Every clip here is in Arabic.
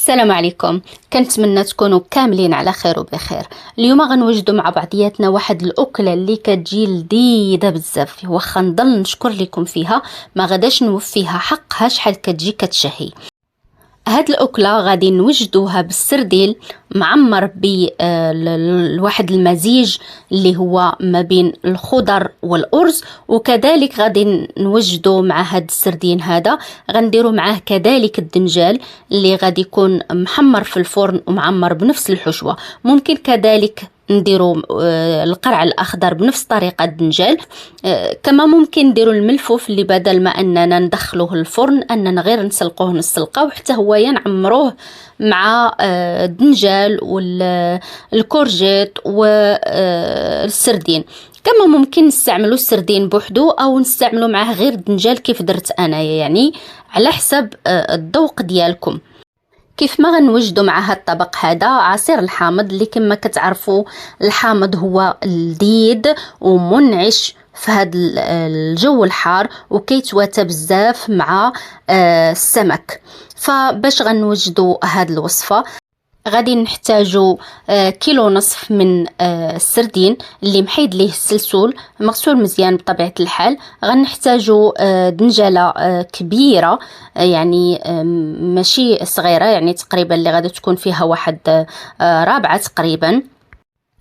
السلام عليكم. كنتمنى تكونوا كاملين على خير وبخير. اليوم غنوجدوا مع بعضياتنا واحد الاكله اللي كتجي لذيذه بزاف، واخا نضل نشكر لكم فيها ما غاداش نوفيها حقها شحال كتجي كتشهي. هاد الأكلة غادي نوجدوها بالسرديل معمر بواحد المزيج اللي هو ما بين الخضر والأرز، وكذلك غادي نوجدو مع هاد السردين هذا غنديرو معاه كذلك الدنجال اللي غادي يكون محمر في الفرن ومعمر بنفس الحشوة. ممكن كذلك نديرو القرع الاخضر بنفس طريقه الدنجال. كما ممكن نديرو الملفوف اللي بدل ما اننا ندخلوه الفرن اننا غير نسلقوه نسلقه وحتى هو نعمروه مع الدنجال والكورجيت والسردين. كما ممكن نستعملوا السردين بوحدو او نستعملوا معاه غير الدنجال كيف درت انا، يعني على حسب الذوق ديالكم. كيف ما غنوجدوا مع هاد الطبق هذا عصير الحامض اللي كما كتعرفوا الحامض هو لذيذ ومنعش في هاد الجو الحار وكيتواتى بزاف مع السمك. فباش غنوجدوا هاد الوصفه غادي نحتاجو كيلو نصف من السردين اللي محيد ليه السلسول مغسول مزيان بطبيعة الحال. غنحتاجو دنجالة كبيرة، يعني ماشي صغيرة، يعني تقريبا اللي غادي تكون فيها واحد رابعة تقريبا.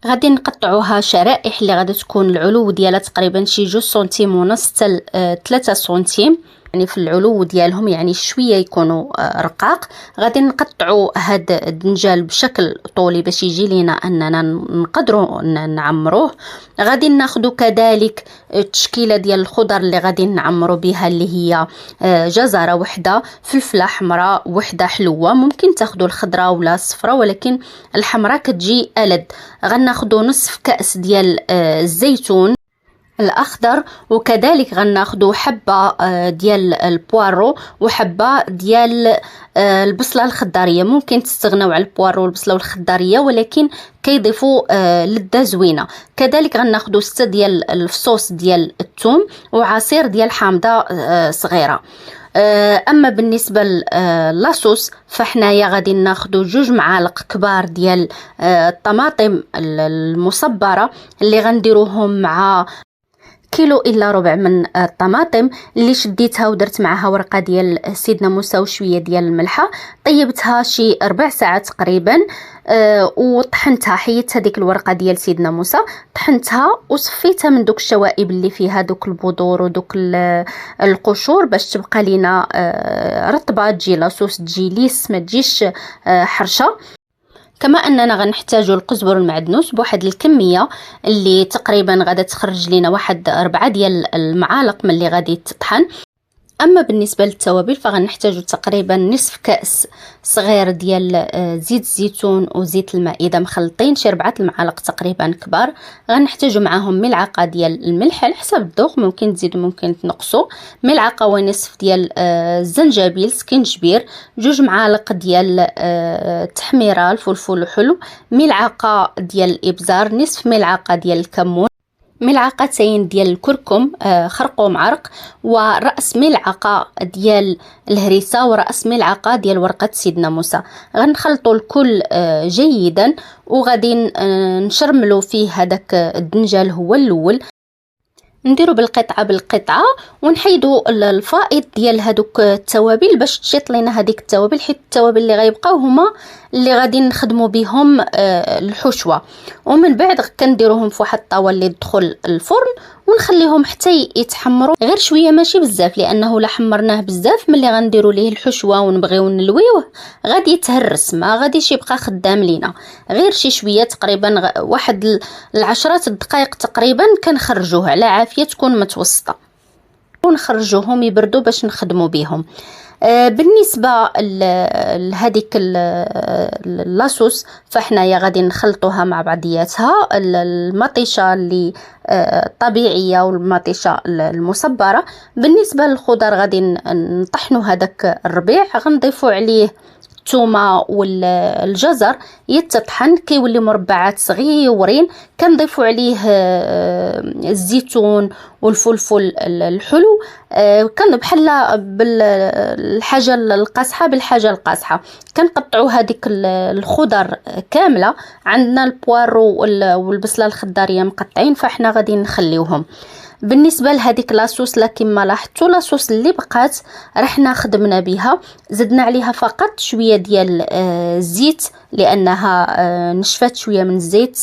غادي نقطعوها شرائح اللي غادي تكون العلو ديالها تقريبا شي 2 سنتيم ونص حتى 3 سنتيم، يعني في العلو ديالهم، يعني شويه يكونوا رقاق. غادي نقطعوا هاد الدنجال بشكل طولي باش يجي لينا اننا نقدروا نعمروه. غادي ناخذوا كذلك التشكيله ديال الخضر اللي غادي نعمروا بها اللي هي جزره وحده، فلفله حمراء وحده حلوه، ممكن تاخذوا الخضراء ولا الصفراء ولكن الحمراء كتجي ألذ. غناخذوا نصف كأس ديال الزيتون الاخضر، وكذلك غناخذوا حبه ديال البوارو وحبه ديال البصله الخضاريه. ممكن تستغنوا على البوارو والبصله والخضاريه ولكن كيضيفوا لذه زوينه. كذلك غناخذوا 6 ديال الفصوص ديال الثوم وعصير ديال حامضه صغيره. اما بالنسبه للاصوص فحنايا غادي ناخذوا 2 معالق كبار ديال الطماطم المصبره اللي غنديروهم مع كيلو الا ربع من الطماطم اللي شديتها ودرت معها ورقه ديال سيدنا موسى وشويه ديال الملحه. طيبتها شي 4 ساعات تقريبا وطحنتها، حيدت هذيك الورقه ديال سيدنا موسى، طحنتها وصفيتها من دوك الشوائب اللي فيها دوك البذور ودوك القشور باش تبقى لينا رطبه، تجي لاصوص تجي ليس ما تجيش حرشه. كما اننا غنحتاجوا القزبر المعدنوس بواحد الكميه اللي تقريبا غادا تخرج لينا واحد 4 ديال المعالق من اللي غادي تطحن. اما بالنسبه للتوابل فغنحتاجوا تقريبا نصف كاس صغير ديال زيت الزيتون وزيت المائده مخلطين، شي 4 المعالق تقريبا كبار. غنحتاجوا معاهم ملعقه ديال الملح على حسب الذوق، ممكن تزيدوا ممكن تنقصوا، ملعقه ونصف ديال الزنجبيل سكينجبير، 2 معالق ديال التحميره الفلفل الحلو، ملعقه ديال الابزار، نصف ملعقه ديال الكمون، ملعقتين ديال الكركم خرقوم عرق، ورأس ملعقة ديال الهريسة، ورأس ملعقة ديال ورقة سيدنا موسى. غنخلطوا الكل جيدا وغادي نشرملوا فيه هذاك الدنجال هو الاول، نديرو بالقطعه بالقطعه ونحيدوا الفائض ديال هذوك التوابل باش تشيط لينا هذيك التوابل، حيت التوابل اللي غيبقاو هما اللي غادي نخدموا بهم الحشوه. ومن بعد كنديروهم في واحد الطاوه اللي تدخل الفرن ونخليهم حتى يتحمروا غير شويه ماشي بزاف، لانه لا حمرناه بزاف ملي غنديروا ليه الحشوه ونبغيو نلويوه غادي يتهرس، ما غاديش يبقى خدام لينا، غير شي شويه تقريبا واحد 10 دقائق تقريبا كنخرجوه على عافيه تكون متوسطه ونخرجوهم يبردوا باش نخدموا بهم. بالنسبه لهذيك لاصوص فحنايا غادي نخلطوها مع بعضياتها، المطيشه اللي الطبيعيه والمطيشه المصبره. بالنسبه للخضر غادي نطحنوا هذاك الربيع، غنضيفوا عليه الثومه والجزر يتطحن كيولي مربعات صغيورين. كنضيفوا عليه الزيتون والفلفل الحلو، كان بحال بالحاجه القاصحه بالحاجه القاصحه. كنقطعوا هذيك الخضر كامله. عندنا البوارو والبصله الخضاريه مقطعين، فاحنا غادي نخليوهم. بالنسبه لهذيك لاصوص، كما لاحظتوا لاصوص اللي بقات رحنا خدمنا بها، زدنا عليها فقط شويه ديال الزيت لانها نشفات شويه من الزيت.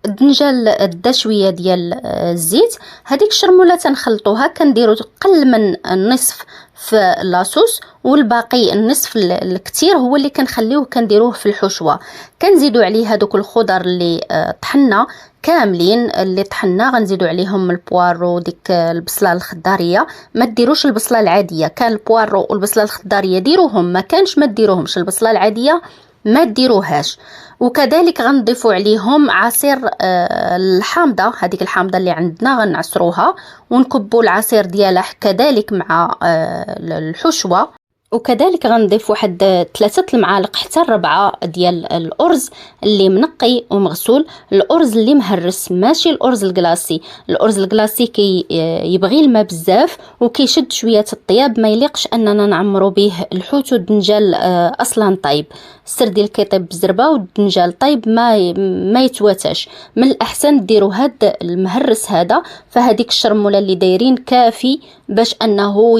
الدنجال دا شويه ديال الزيت. هذيك الشرموله تنخلطوها، كنديروا قل من النصف في لاصوص، والباقي النصف الكثير هو اللي كنخليوه كنديروه في الحشوه. كنزيدوا عليه هذوك الخضر اللي طحنا كاملين، اللي طحنا غنزيدوا عليهم البوارو، ديك البصله الخضاريه. ما ديروش البصله العاديه، كان البوارو والبصله الخضاريه ديروهم، ما كانش ما ديروهمش. البصله العاديه ما ديروهاش. وكذلك غنضيفوا عليهم عصير الحامضه، هذيك الحامضه اللي عندنا غنعصروها ونكبوا العصير ديالها كذلك مع الحشوه. وكذلك غنضيف واحد 3 المعالق حتى 4 ديال الارز اللي منقي ومغسول. الارز اللي مهرس، ماشي الارز الكلاصي. الارز الكلاصي يبغي الماء بزاف وكيشد شويه الطياب، ما يليقش اننا نعمروا به الحوت والدنجال اصلا طيب. السردين كيطيب بالزربه والدنجال طيب ما يتواتاش. من الاحسن ديروا هاد المهرس هذا، فهذيك الشرموله اللي دايرين كافي باش انه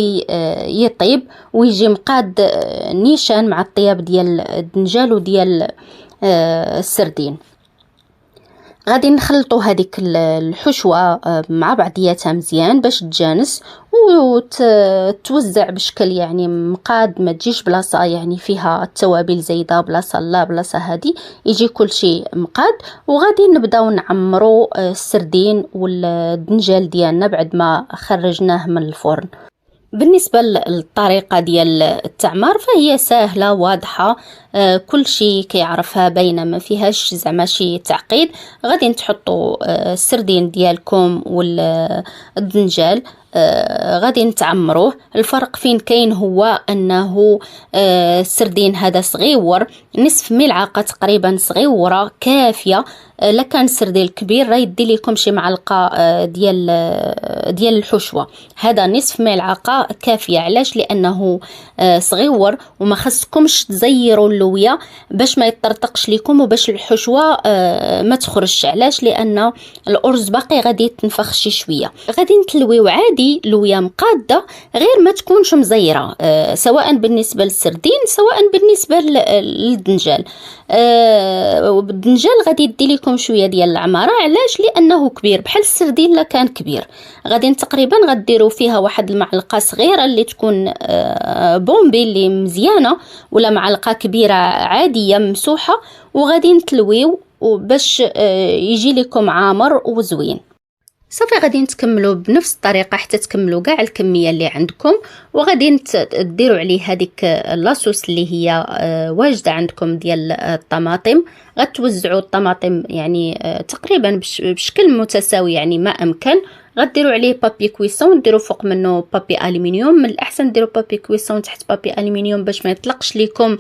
يطيب ويجي مقاد نيشان مع الطياب ديال الدنجال وديال السردين. غادي نخلطوا هذيك الحشوه مع بعضياتها مزيان باش تجانس وتوزع بشكل يعني مقاد، ما تجيش بلاصه يعني فيها التوابل زايده، بلاصه لا بلاصه هذه، يجي كل شيء مقاد. وغادي نبداو نعمروا السردين والدنجال ديالنا بعد ما خرجناه من الفرن. بالنسبه للطريقه ديال التعمار فهي سهله واضحه، كل شيء كيعرفها باينه، ما فيهاش زعما شي تعقيد. غادي تحطوا السردين ديالكم والدنجال، غادي نتعمروه. الفرق فين كاين هو انه السردين هذا صغيور، نصف ملعقه تقريبا صغيره كافيه. لا كان سردين كبير راه يدي لكم شي معلقه ديال الحشوه، هذا نصف ملعقه كافيه. علاش؟ لانه صغيور وما خصكمش تزيروا اللويه باش ما يطرطقش لكم وباش الحشوه ما تخرجش. علاش؟ لان الارز باقي غادي يتنفخ شي شويه. غادي نتلويو عادي لويه مقاده، غير ما تكونش مزيره، سواء بالنسبه للسردين سواء بالنسبه للدنجال. الدنجال غادي يدي لكم شويه ديال العماره. علاش؟ لانه كبير بحال السردين. لا كان كبير غادي تقريبا غديروا فيها واحد المعلقه صغيره اللي تكون بومبي اللي مزيانه، ولا معلقه كبيره عاديه ممسوحه، وغادي نتلويو باش يجي لكم عامر وزوين. صافي غادي نتكملوا بنفس الطريقه حتى تكملوا كاع الكميه اللي عندكم، وغادي ديروا عليه هذيك لاصوص اللي هي واجده عندكم ديال الطماطم. غتوزعوا الطماطم يعني تقريبا بشكل متساوي يعني ما امكن. غديروا عليه بابي كويسون، ديروا فوق منه بابي الومنيوم. من الاحسن ديروا بابي كويسون تحت بابي الومنيوم باش ما يطلقش لكم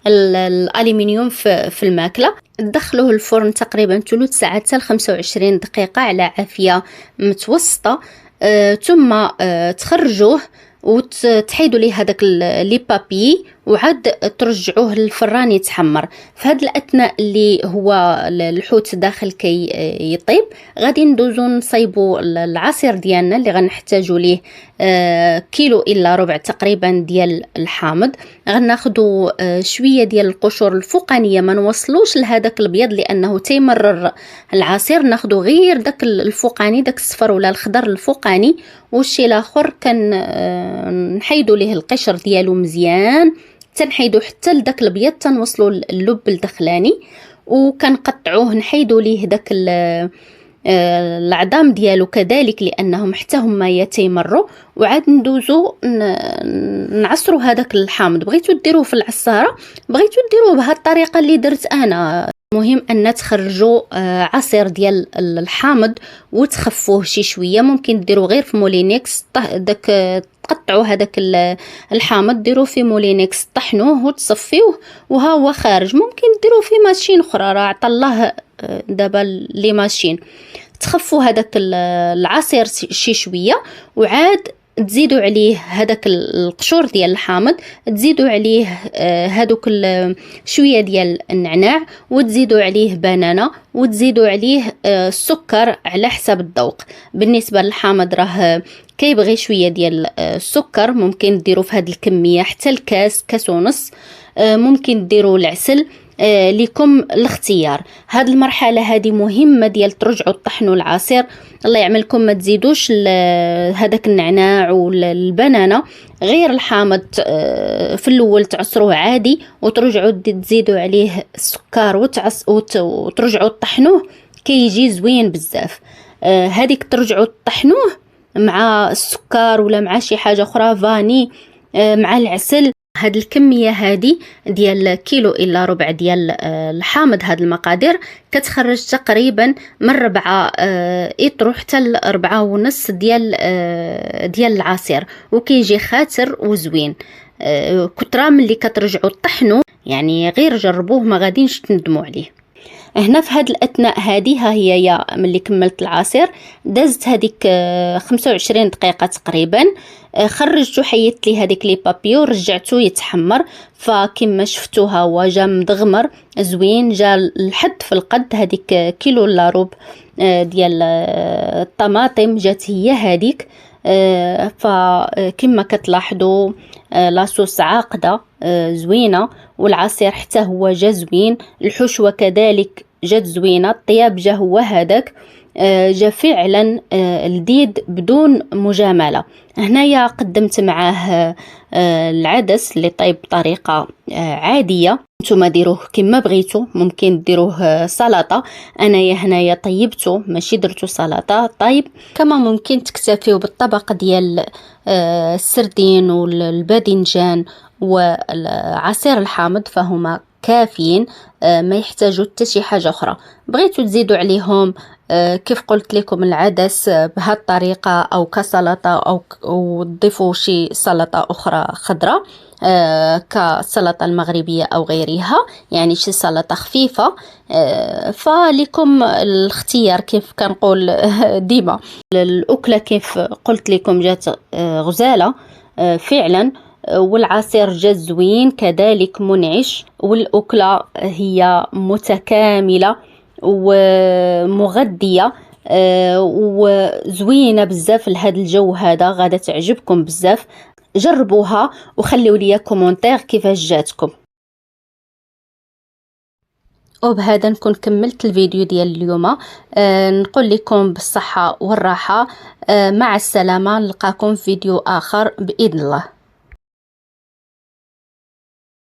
الالومنيوم في الماكله. تدخلوه الفرن تقريبا 3 ساعات حتى 25 دقيقه على عافيه متوسطه، ثم تخرجوه وتحيدوا ليه هذاك لي بابي وعاد ترجعوه للفران يتحمر. في هذا الاثناء اللي هو الحوت داخل كي يطيب، غادي ندوزو نصايبوا العصير ديالنا اللي غنحتاجوا ليه كيلو الا ربع تقريبا ديال الحامض. غناخذوا شويه ديال القشور الفوقانيه، ما نوصلوش لهذاك الابيض لانه تيمرر العصير. ناخذوا غير داك الفوقاني، داك الصفر ولا الخضر الفوقاني، والشي الاخر نحيدوا ليه القشر ديالو مزيان، تنحيدو حتى لداك الابيض تنوصلوا اللب الدخلاني، وكنقطعوه نحيدوا ليه داك العظام ديالو كذلك لانهم حتى هما يتيمروا. وعاد ندوزو نعصروا هذاك الحامض. بغيتو ديروه في العصاره، بغيتو ديروه بهذه الطريقه اللي درت انا. مهم ان تخرجوا عصير ديال الحامض وتخفوه شي شويه. ممكن ديروا غير في مولينكس داك، تقطعوا هذاك الحامض ديروه في مولينكس، طحنوه وتصفيوه وها هو خارج. ممكن ديروه في ماشين اخرى، راه عطا الله دابا لي ماشين. تخفوا هذاك العصير شي شويه، وعاد تزيدوا عليه هذاك القشور ديال الحامض، تزيدوا عليه هذوك شويه ديال النعناع، وتزيدوا عليه بنانه، وتزيدوا عليه السكر على حسب الذوق. بالنسبه للحامض راه كيبغي شويه ديال السكر، ممكن ديروا في هذه الكميه حتى كاس ونص. ممكن ديروا العسل، لكم الاختيار. هاد المرحله هذه مهمه ديال ترجعوا طحنوا العصير. الله يعملكم ما تزيدوش هذاك النعناع والبنانه، غير الحامض في الاول تعصروه عادي، وترجعوا تزيدوا عليه السكر وترجعوا طحنوه، كيجي زوين بزاف. هذيك ترجعوا طحنوه مع السكر ولا مع شي حاجه اخرى، فاني مع العسل. هاد الكميه هادي ديال كيلو الا ربع ديال الحامض، هاد المقادير كتخرج تقريبا من 4 اطرو حتى 4.5 ديال العصير، وكيجي خاتر وزوين. كترا ملي كترجعوا طحنوا، يعني غير جربوه ما غاديش تندموا عليه. هنا في هاد الاثناء هادي ها هي يا ملي كملت العصير، دازت هذيك 25 دقيقه تقريبا. خرجتو، حيدت لي هذيك لي بابيو، رجعتو يتحمر. فكما شفتوها هو جا مدغمر زوين، جا لحد في القد. هذيك كيلو الا ربع ديال الطماطم جات هي هذيك. فكما كتلاحظوا لاصوص عاقده زوينه، والعصير حتى هو جا زوين، الحشوه كذلك جات زوينه، الطياب جا هو هذاك، جا فعلا لذيذ بدون مجامله. هنايا قدمت معاه العدس اللي طيب بطريقه عاديه، نتوما ديروه كما بغيتو، ممكن ديروه سلطه. انايا هنايا طيبته، ماشي درتو سلطه طيب. كما ممكن تكتفيو بالطبق ديال السردين والباذنجان وعصير الحامض، فهما كافيين، ما يحتاجوا حتى شي حاجه اخرى. بغيتوا تزيدوا عليهم كيف قلت لكم العدس بهذه الطريقه او كسلطه، او تضيفوا شي سلطه اخرى خضراء كالسلطه المغربيه او غيرها، يعني شي سلطه خفيفه. فلكم الاختيار كيف كنقول ديما. الاكله كيف قلت لكم جات غزاله فعلا، والعصير جا زوين كذلك منعش، والأكلة هي متكاملة ومغذية وزوينة بزاف. لهذا الجو هذا غادا تعجبكم بزاف. جربوها وخليوا لي كومونتير كيفاش جاتكم. وبهذا نكون كملت الفيديو ديال اليوم. نقول لكم بالصحة والراحة، مع السلامة، نلقاكم في فيديو آخر بإذن الله.